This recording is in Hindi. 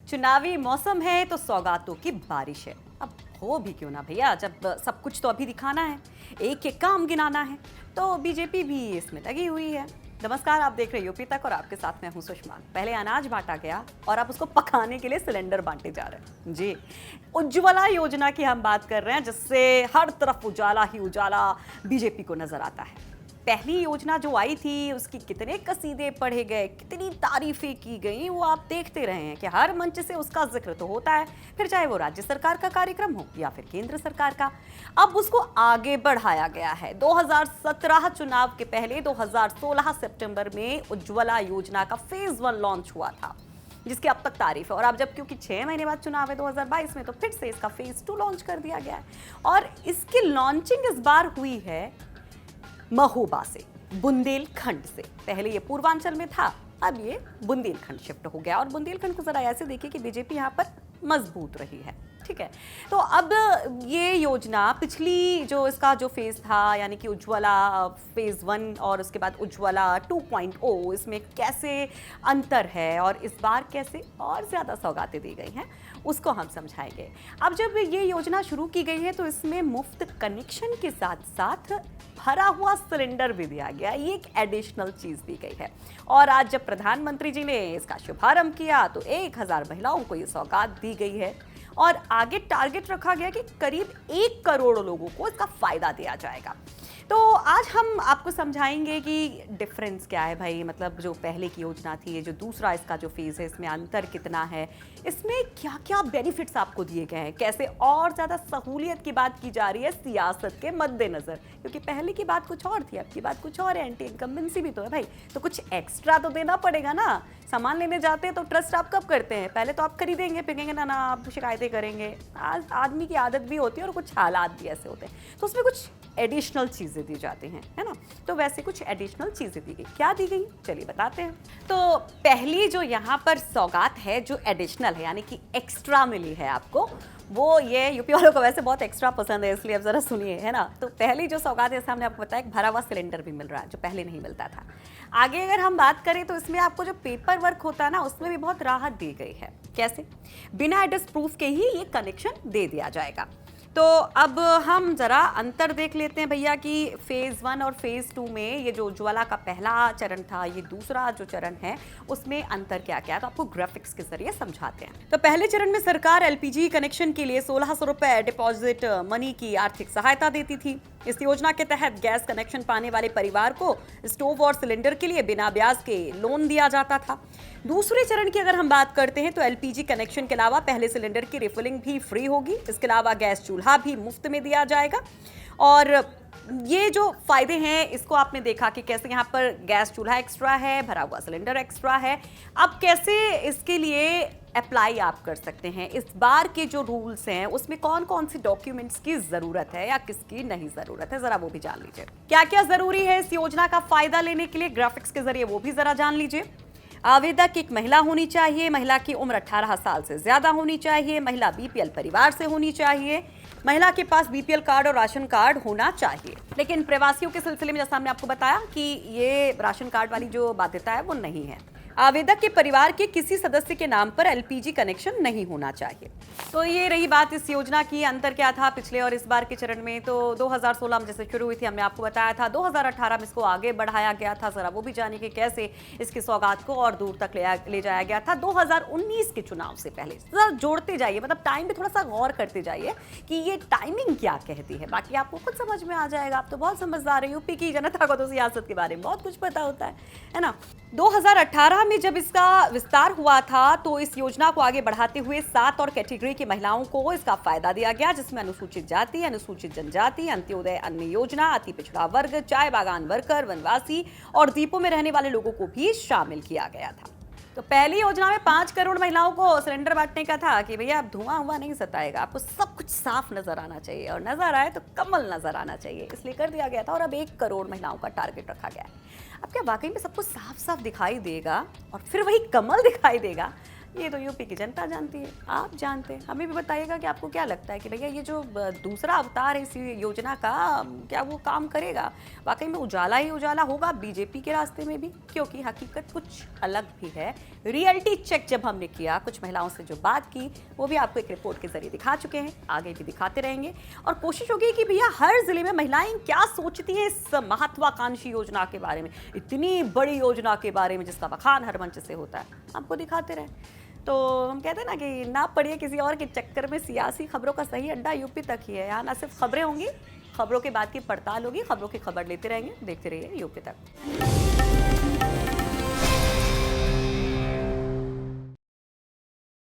चुनावी मौसम है तो सौगातों की बारिश है। अब हो भी क्यों ना भैया, जब सब कुछ तो अभी दिखाना है, एक एक काम गिनाना है, तो बीजेपी भी इसमें लगी हुई है। नमस्कार, आप देख रहे हैं यूपी तक और आपके साथ मैं हूं सुषमा। पहले अनाज बांटा गया और अब उसको पकाने के लिए सिलेंडर बांटे जा रहे हैं। जी, उज्ज्वला योजना की हम बात कर रहे हैं, जिससे हर तरफ उजाला ही उजाला बीजेपी को नजर आता है। पहली योजना जो आई थी उसकी कितने कसीदे पढ़े गए, कितनी तारीफें की गई, वो आप देखते रहे हैं कि हर मंच से उसका जिक्र तो होता है, फिर चाहे वो राज्य सरकार का कार्यक्रम हो या फिर केंद्र सरकार का। अब उसको आगे बढ़ाया गया है। 2017 चुनाव के पहले 2016 सितंबर में उज्ज्वला योजना का फेज 1 लॉन्च हुआ था, जिसकी अब तक तारीफ है। और अब जब क्योंकि 6 महीने बाद चुनाव है 2022 में, तो फिर से इसका फेज 2 लॉन्च कर दिया गया है। और इसकी लॉन्चिंग इस बार हुई है महोबा से, बुंदेलखंड से। पहले ये पूर्वांचल में था, अब ये बुंदेलखंड शिफ्ट हो गया। और बुंदेलखंड को जरा ऐसे देखिए कि बीजेपी यहाँ पर मजबूत रही है, ठीक है। तो अब ये योजना पिछली जो इसका जो फेज था, यानी कि उज्ज्वला फेज 1 और उसके बाद उज्ज्वला 2.0, इसमें कैसे अंतर है और इस बार कैसे और ज़्यादा सौगातें दी गई हैं, उसको हम समझाएंगे। अब जब ये योजना शुरू की गई है तो इसमें मुफ्त कनेक्शन के साथ साथ भरा हुआ सिलेंडर भी दिया गया, ये एक एडिशनल चीज़ दी गई है। और आज जब प्रधानमंत्री जी ने इसका शुभारंभ किया तो 1000 महिलाओं को ये सौगात दी गई है और आगे टारगेट रखा गया कि करीब 1 करोड़ लोगों को इसका फायदा दिया जाएगा। तो आज हम आपको समझाएंगे कि डिफरेंस क्या है भाई, मतलब जो पहले की योजना थी, ये जो दूसरा इसका जो फेज है, इसमें अंतर कितना है, इसमें क्या क्या बेनिफिट्स आपको दिए गए हैं, कैसे और ज़्यादा सहूलियत की बात की जा रही है सियासत के मद्देनज़र। क्योंकि पहले की बात कुछ और थी, अब की बात कुछ और है। एंटी इनकम्बेंसी भी तो है भाई, तो कुछ एक्स्ट्रा तो देना पड़ेगा ना। सामान लेने जाते हैं तो ट्रस्ट आप कब करते हैं? पहले तो आप खरीदेंगे, फिर कहेंगे ना ना आप शिकायतें करेंगे। आज आदमी की आदत भी होती है और कुछ हालात भी ऐसे होते हैं, तो उसमें कुछ एडिशनल चीज़ें दी जाती हैं, है ना। तो वैसे कुछ एडिशनल चीज़ें दी गई। क्या दी गई, चलिए बताते हैं। तो पहली जो यहाँ पर सौगात है, जो एडिशनल है, यानी कि एक्स्ट्रा मिली है आपको, वो ये यूपी वालों को वैसे बहुत एक्स्ट्रा पसंद है, इसलिए अब जरा सुनिए, है ना। तो पहली जो सौगात है, हमने आपको बताया, एक भरा हुआ सिलेंडर भी मिल रहा है, जो पहले नहीं मिलता था। आगे अगर हम बात करें तो इसमें आपको जो पेपर वर्क होता है ना, उसमें भी बहुत राहत दी गई है। कैसे? बिना एड्रेस प्रूफ के ही ये कनेक्शन दे दिया जाएगा। तो अब हम जरा अंतर देख लेते हैं भैया कि फेज 1 और फेज 2 में ये जो उज्ज्वला का पहला चरण था, ये दूसरा जो चरण है, उसमें अंतर क्या क्या है, तो आपको ग्राफिक्स के जरिए समझाते हैं। तो पहले चरण में सरकार एलपीजी कनेक्शन के लिए 1600 रुपए डिपॉजिट मनी की आर्थिक सहायता देती थी। इस योजना के तहत गैस कनेक्शन पाने वाले परिवार को स्टोव और सिलेंडर के लिए बिना ब्याज के लोन दिया जाता था। दूसरे चरण की अगर हम बात करते हैं तो एलपीजी कनेक्शन के अलावा पहले सिलेंडर की रिफिलिंग भी फ्री होगी। इसके अलावा गैस चूल्हा भी मुफ्त में दिया जाएगा। और ये जो फायदे हैं, इसको आपने देखा कि कैसे यहाँ पर गैस चूल्हा एक्स्ट्रा है, भरा हुआ सिलेंडर एक्स्ट्रा है। अब कैसे इसके लिए अप्लाई आप कर सकते हैं, इस बार के जो रूल्स हैं उसमें कौन कौन सी डॉक्यूमेंट्स की जरूरत है या किसकी नहीं जरूरत है, जरा वो भी जान लीजिए। क्या क्या जरूरी है इस योजना का फायदा लेने के लिए, ग्राफिक्स के जरिए वो भी जरा जान लीजिए। आवेदक एक महिला होनी चाहिए, महिला की उम्र 18 साल से ज्यादा होनी चाहिए, महिला बीपीएल परिवार से होनी चाहिए, महिला के पास बीपीएल कार्ड और राशन कार्ड होना चाहिए। लेकिन प्रवासियों के सिलसिले में जैसा हमने आपको बताया कि ये राशन कार्ड वाली जो बाध्यता है वो नहीं है। आवेदक के परिवार के किसी सदस्य के नाम पर एलपीजी कनेक्शन नहीं होना चाहिए। तो ये रही बात इस योजना की। अंतर क्या था पिछले और इस बार के चरण में? तो 2016 में जैसे शुरू हुई थी, हमने आपको बताया था, 2018 में इसको आगे बढ़ाया गया था। जरा वो भी जानिए कि कैसे इसकी सौगात को और दूर तक ले जाया गया था। 2019 के चुनाव से पहले जरा जोड़ते जाइए, मतलब टाइम पे थोड़ा सा गौर करते जाइए कि ये टाइमिंग क्या कहती है। बाकी आपको खुद समझ में आ जाएगा, आप तो बहुत समझदार है। यूपी की जनता को तो सियासत के बारे में बहुत कुछ पता होता है ना। 2018 में जब इसका विस्तार हुआ था तो इस योजना को आगे बढ़ाते हुए 7 और कैटेगरी की महिलाओं को इसका फायदा दिया गया, जिसमें अनुसूचित जाति, अनुसूचित जनजाति, अंत्योदय अन्न योजना, अति पिछड़ा वर्ग, चाय बागान वर्कर, वनवासी और द्वीपों में रहने वाले लोगों को भी शामिल किया गया था। तो पहली योजना में 5 करोड़ महिलाओं को सिलेंडर बांटने का था कि भैया अब धुआं हुआ नहीं सताएगा, आपको सब कुछ साफ नजर आना चाहिए, और नजर आए तो कमल नजर आना चाहिए, इसलिए कर दिया गया था। और अब 1 करोड़ महिलाओं का टारगेट रखा गया है। अब क्या वाकई में सब कुछ साफ साफ दिखाई देगा और फिर वही कमल दिखाई देगा? ये तो यूपी की जनता जानती है, आप जानते हैं। हमें भी बताइएगा कि आपको क्या लगता है कि भैया ये जो दूसरा अवतार है इस योजना का, क्या वो काम करेगा? वाकई में उजाला ही उजाला होगा बीजेपी के रास्ते में भी? क्योंकि हकीकत कुछ अलग भी है। रियलिटी चेक जब हमने किया, कुछ महिलाओं से जो बात की, वो भी आपको एक रिपोर्ट के जरिए दिखा चुके हैं, आगे भी दिखाते रहेंगे। और कोशिश होगी कि भैया हर जिले में महिलाएं क्या सोचती हैं इस महत्वाकांक्षी योजना के बारे में, इतनी बड़ी योजना के बारे में जिसका बखान हर मंच से होता है, आपको दिखाते रहे। तो हम कहते हैं ना कि ना पड़िए किसी और के चक्कर में। सियासी खबरों का सही अड्डा यूपी तक ही है। यहाँ ना सिर्फ खबरें होंगी, खबरों के बाद की पड़ताल होगी, खबरों की खबर लेते रहेंगे। देखते रहिए यूपी तक।